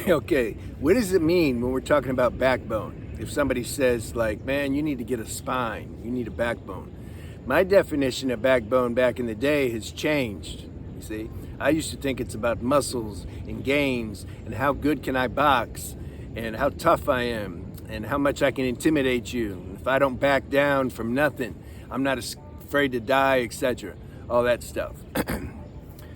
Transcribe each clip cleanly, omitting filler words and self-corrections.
Okay, what does it mean when we're talking about backbone? If somebody says, like, man, you need to get a spine, you need a backbone. My definition of backbone back in the day has changed. You see, I used to think it's about muscles and gains and how good can I box and how tough I am and how much I can intimidate you. If I don't back down from nothing, I'm not afraid to die, etc. All that stuff.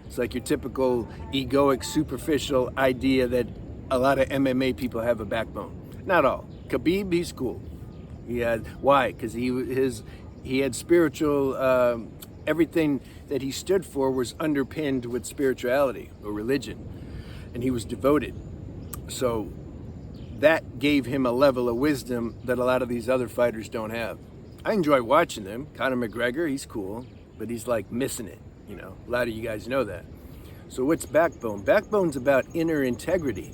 It's like your typical egoic, superficial idea that a lot of MMA people have a backbone. Not all. Khabib, he's cool. Why? Because he had spiritual. Everything that he stood for was underpinned with spirituality or religion, and he was devoted. So that gave him a level of wisdom that a lot of these other fighters don't have. I enjoy watching them. Conor McGregor, he's cool, but he's like missing it. You know, a lot of you guys know that. So what's backbone? Backbone's about inner integrity.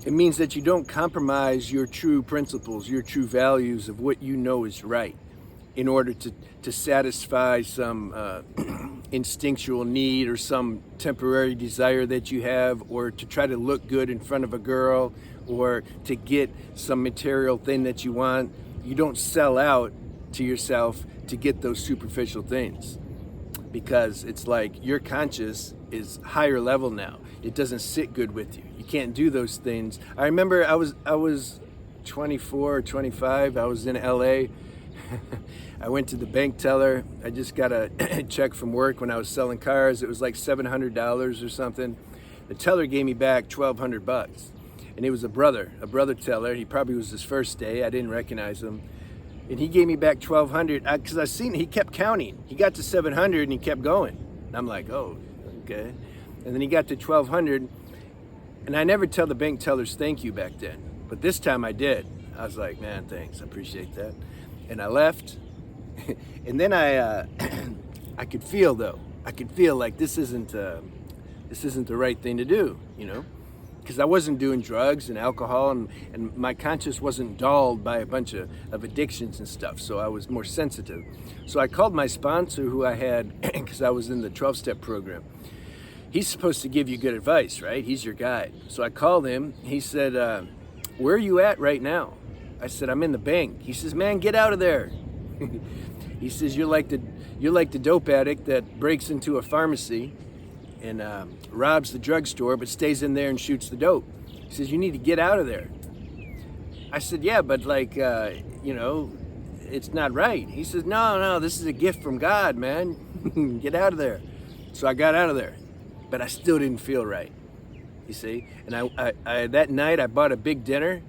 It means that you don't compromise your true principles, your true values of what you know is right in order to satisfy some instinctual need or some temporary desire that you have, or to try to look good in front of a girl, or to get some material thing that you want. You don't sell out to yourself to get those superficial things, because it's like your conscious is higher level now. It doesn't sit good with you. You can't do those things. I remember I was 24 or 25. I was in LA. I went to the bank teller. I just got a check from work when I was selling cars. It was like $700 or something. The teller gave me back $1,200, and it was a brother teller. He probably was his first day. I didn't recognize him. And he gave me back $1,200 because I seen he kept counting. He got to 700 and he kept going. And I'm like, oh, okay. And then he got to 1,200, and I never tell the bank tellers thank you back then, but this time I did. I was like, man, thanks, I appreciate that. And I left, and then I could feel though. I could feel like this isn't the right thing to do, you know. Because I wasn't doing drugs and alcohol, and my conscience wasn't dulled by a bunch of addictions and stuff, so I was more sensitive. So I called my sponsor, who I had, because I was in the 12-step program. He's supposed to give you good advice, right? He's your guide. So I called him. He said, where are you at right now? I said, I'm in the bank. He says, man, get out of there. He says, you're like the dope addict that breaks into a pharmacy and robs the drugstore, but stays in there and shoots the dope. He says, you need to get out of there. I said, yeah, but like, you know, it's not right. He says, no, this is a gift from God, man. Get out of there. So I got out of there, but I still didn't feel right, you see? And I that night I bought a big dinner,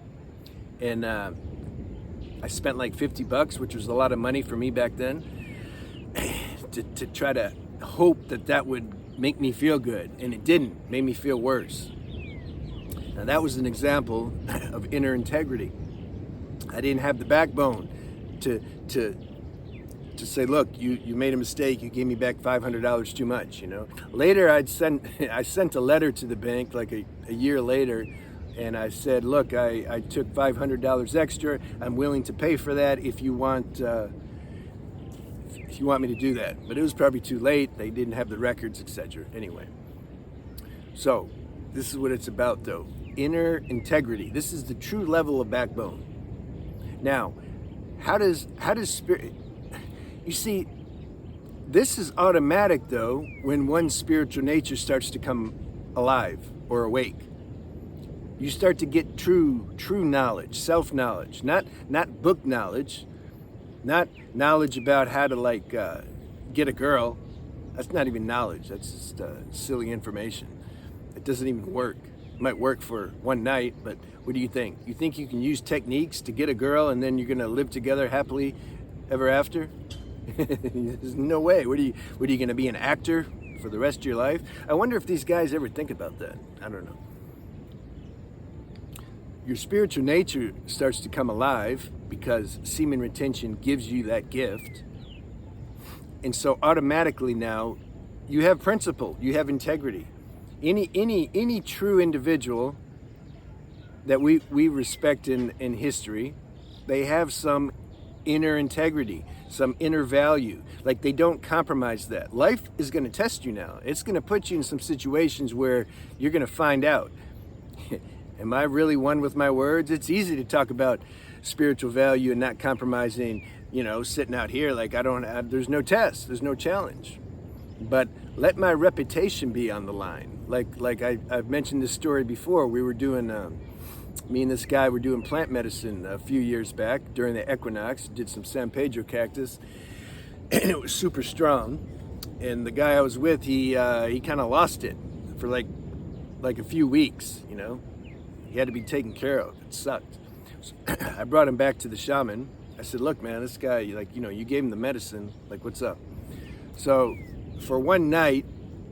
and I spent like $50, which was a lot of money for me back then, to try to hope that would make me feel good, and it didn't. It made me feel worse. Now that was an example of inner integrity. I didn't have the backbone to say, look, you made a mistake. You gave me back $500 too much. You know. Later, I sent a letter to the bank like a year later, and I said, look, I took $500 extra. I'm willing to pay for that if you want. If you want me to do that. But it was probably too late. They didn't have the records, etc. Anyway. So, this is what it's about though. Inner integrity. This is the true level of backbone. Now, how does spirit... You see, this is automatic though when one's spiritual nature starts to come alive or awake. You start to get true knowledge, self-knowledge, not book knowledge, not knowledge about how to like get a girl. That's not even knowledge. That's just silly information. It doesn't even work. It might work for one night, but what do you think? You think you can use techniques to get a girl and then you're gonna live together happily ever after? There's no way. What are you gonna be, an actor for the rest of your life? I wonder if these guys ever think about that. I don't know. Your spiritual nature starts to come alive because semen retention gives you that gift. And so automatically now you have principle, you have integrity. Any true individual that we respect in history, they have some inner integrity, some inner value. Like they don't compromise that. Life is going to test you now. It's going to put you in some situations where you're going to find out. Am I really one with my words? It's easy to talk about spiritual value and not compromising, sitting out here like there's no test, there's no challenge. But let my reputation be on the line. Like I've mentioned this story before. We were doing, me and this guy were doing plant medicine a few years back during the equinox, did some San Pedro cactus, and it was super strong. And the guy I was with, he kind of lost it for like a few weeks, He had to be taken care of. It sucked. So I brought him back to the shaman. I said, look, man, this guy, you gave him the medicine. Like, what's up? So for one night,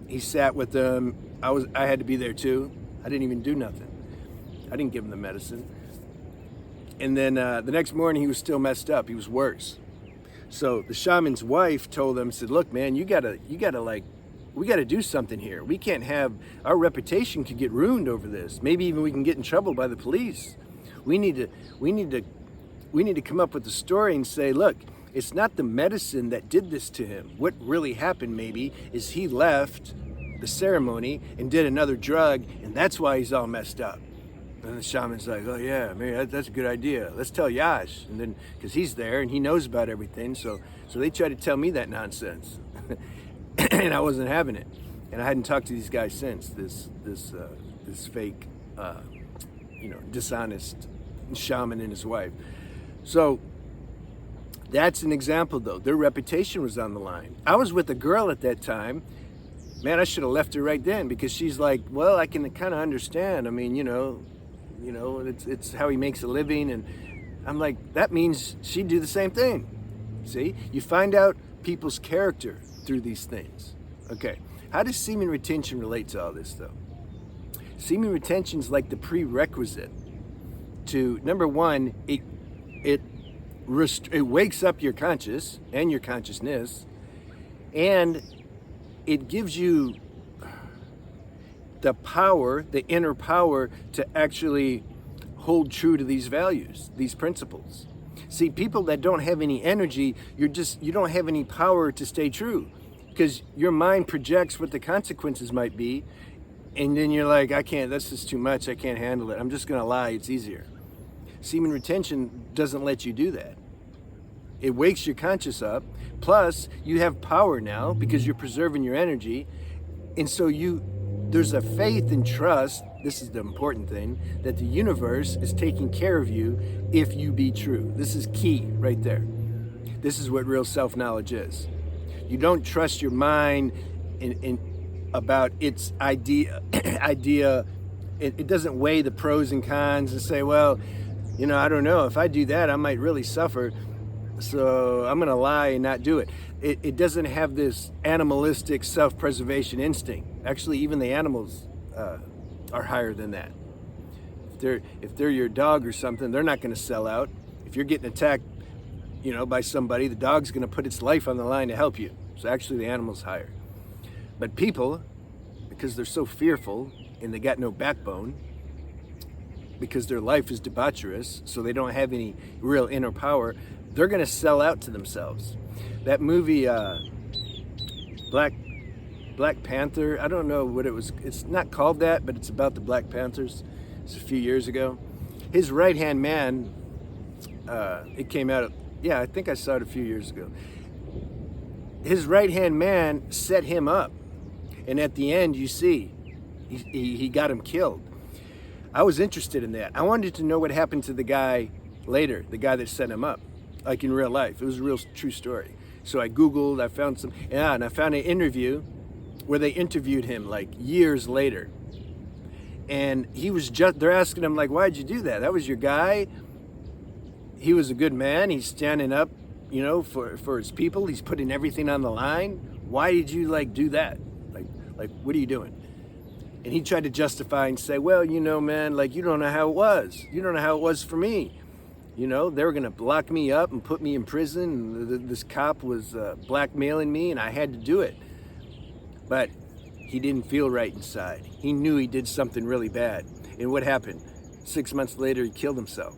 he sat with them. I had to be there too. I didn't even do nothing. I didn't give him the medicine. And then the next morning, he was still messed up. He was worse. So the shaman's wife told him, said, look, man, we gotta do something here. We can't have, our reputation could get ruined over this. Maybe even we can get in trouble by the police. We need to come up with a story and say, look, it's not the medicine that did this to him. What really happened maybe is he left the ceremony and did another drug, and that's why he's all messed up. And the shaman's like, oh yeah, maybe that's a good idea. Let's tell Yash. And then, because he's there and he knows about everything, so they tried to tell me that nonsense. And I wasn't having it. And I hadn't talked to these guys since, this fake, dishonest shaman and his wife. So that's an example though. Their reputation was on the line. I was with a girl at that time. Man, I should have left her right then, because she's like, well, I can kind of understand. I mean, it's how he makes a living. And I'm like, that means she'd do the same thing. See, you find out people's character through these things. Okay, how does semen retention relate to all this though? Semen retention is like the prerequisite to, number one, it wakes up your conscious and your consciousness, and it gives you the power, the inner power, to actually hold true to these values, these principles. See, people that don't have any energy, you don't have any power to stay true, because your mind projects what the consequences might be, and then you're like, I can't, that's just too much, I can't handle it, I'm just gonna lie, it's easier. Semen retention doesn't let you do that. It wakes your conscious up, plus you have power now because you're preserving your energy, and so there's a faith and trust, this is the important thing, that the universe is taking care of you if you be true. This is key right there. This is what real self-knowledge is. You don't trust your mind about its idea. It doesn't weigh the pros and cons and say, well, I don't know, if I do that, I might really suffer, so I'm gonna lie and not do it. It doesn't have this animalistic self-preservation instinct. Actually, even the animals are higher than that. If they're your dog or something, they're not gonna sell out. If you're getting attacked, by somebody, the dog's gonna put its life on the line to help you. So actually the animal's higher. But people, because they're so fearful and they got no backbone, because their life is debaucherous, so they don't have any real inner power, they're gonna sell out to themselves. That movie, Black Panther, I don't know what it was, it's not called that, but it's about the Black Panthers. It's a few years ago. His right-hand man, it came out, I think I saw it a few years ago. His right-hand man set him up, and at the end, you see, he got him killed. I was interested in that. I wanted to know what happened to the guy later, the guy that set him up, like in real life. It was a real true story. So I Googled, I found and I found an interview where they interviewed him like years later. And they're asking him like, why'd you do that? That was your guy. He was a good man. He's standing up, for his people. He's putting everything on the line. Why did you do that? Like, what are you doing? And he tried to justify and say, well, man, you don't know how it was. You don't know how it was for me. They were going to lock me up and put me in prison. And this cop was blackmailing me, and I had to do it. But he didn't feel right inside. He knew he did something really bad. And what happened? 6 months later, he killed himself.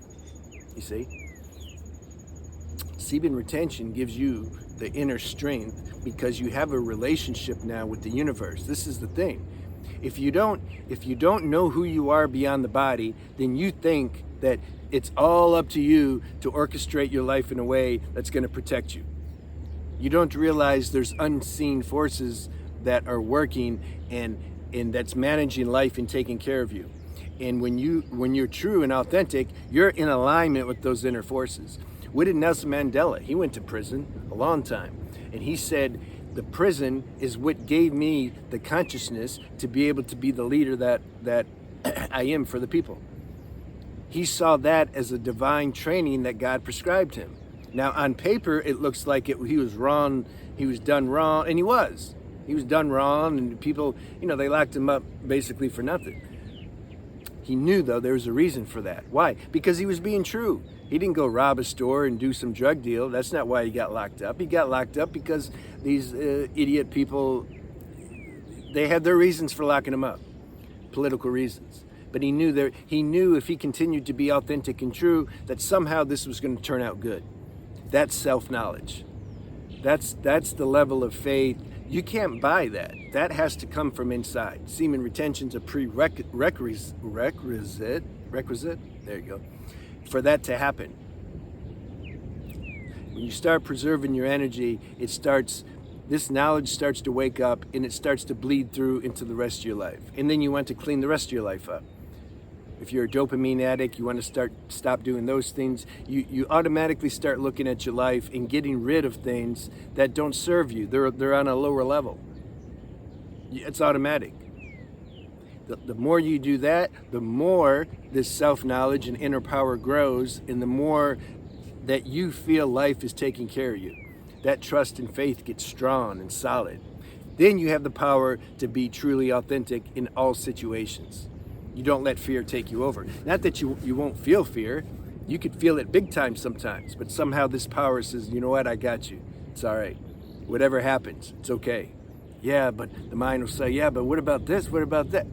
You see? Semen retention gives you the inner strength because you have a relationship now with the universe. This is the thing. If you don't know who you are beyond the body, then you think that it's all up to you to orchestrate your life in a way that's going to protect you. You don't realize there's unseen forces that are working and that's managing life and taking care of you. And when you're true and authentic, you're in alignment with those inner forces. What did Nelson Mandela? He went to prison a long time, and he said, the prison is what gave me the consciousness to be able to be the leader that I am for the people. He saw that as a divine training that God prescribed him. Now, on paper, it looks like he was wrong, he was done wrong, and he was. He was done wrong, and people, they locked him up basically for nothing. He knew, though, there was a reason for that. Why? Because he was being true. He didn't go rob a store and do some drug deal. That's not why he got locked up. He got locked up because these idiot people, they had their reasons for locking him up, political reasons. But he knew if he continued to be authentic and true, that somehow this was going to turn out good. That's self-knowledge. That's the level of faith. You can't buy that. That has to come from inside. Semen retention's a requisite. There you go. For that to happen. When you start preserving your energy, this knowledge starts to wake up and it starts to bleed through into the rest of your life. And then you want to clean the rest of your life up. If you're a dopamine addict, you want to stop doing those things. You automatically start looking at your life and getting rid of things that don't serve you. They're on a lower level. It's automatic. The more you do that, the more this self-knowledge and inner power grows, and the more that you feel life is taking care of you. That trust and faith gets strong and solid. Then you have the power to be truly authentic in all situations. You don't let fear take you over. Not that you won't feel fear. You could feel it big time sometimes, but somehow this power says, you know what, I got you. It's all right. Whatever happens, it's okay. Yeah, but the mind will say, yeah, but what about this? What about that?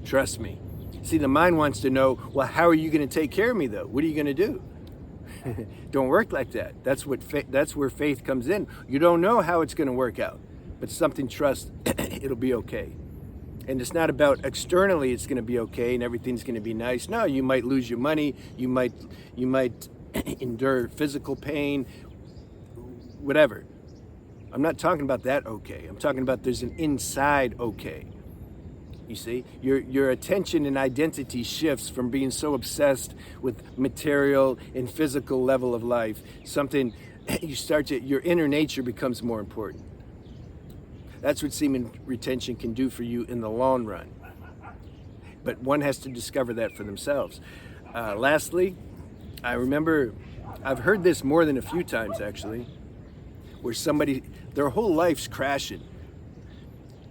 Trust me. See, the mind wants to know, well, how are you going to take care of me, though? What are you going to do? Don't work like that. That's where faith comes in. You don't know how it's going to work out, but something trust, it'll be okay. And it's not about externally it's going to be okay and everything's going to be nice. No, you might lose your money. You might endure physical pain, whatever. I'm not talking about that okay. I'm talking about there's an inside okay. You see, your attention and identity shifts from being so obsessed with material and physical level of life. Your inner nature becomes more important. That's what semen retention can do for you in the long run. But one has to discover that for themselves. Lastly, I've heard this more than a few times actually, where their whole life's crashing.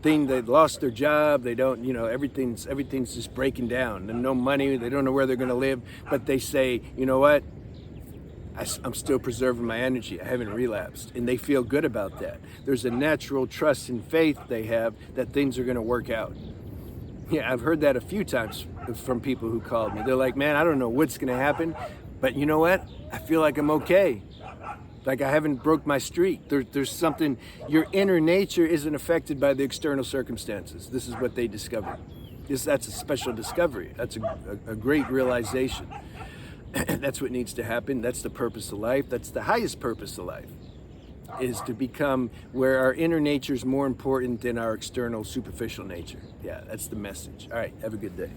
They've lost their job, they don't, everything's just breaking down, and no money, they don't know where they're gonna live, but they say, you know what? I'm still preserving my energy. I haven't relapsed. And they feel good about that. There's a natural trust and faith they have that things are going to work out. Yeah, I've heard that a few times from people who called me. They're like, man, I don't know what's going to happen, but you know what? I feel like I'm okay. Like I haven't broke my streak. There's something, your inner nature isn't affected by the external circumstances. This is what they discovered. That's a special discovery. That's a great realization. That's what needs to happen. That's the purpose of life. That's the highest purpose of life, is to become where our inner nature is more important than our external superficial nature. Yeah, that's the message. All right, have a good day.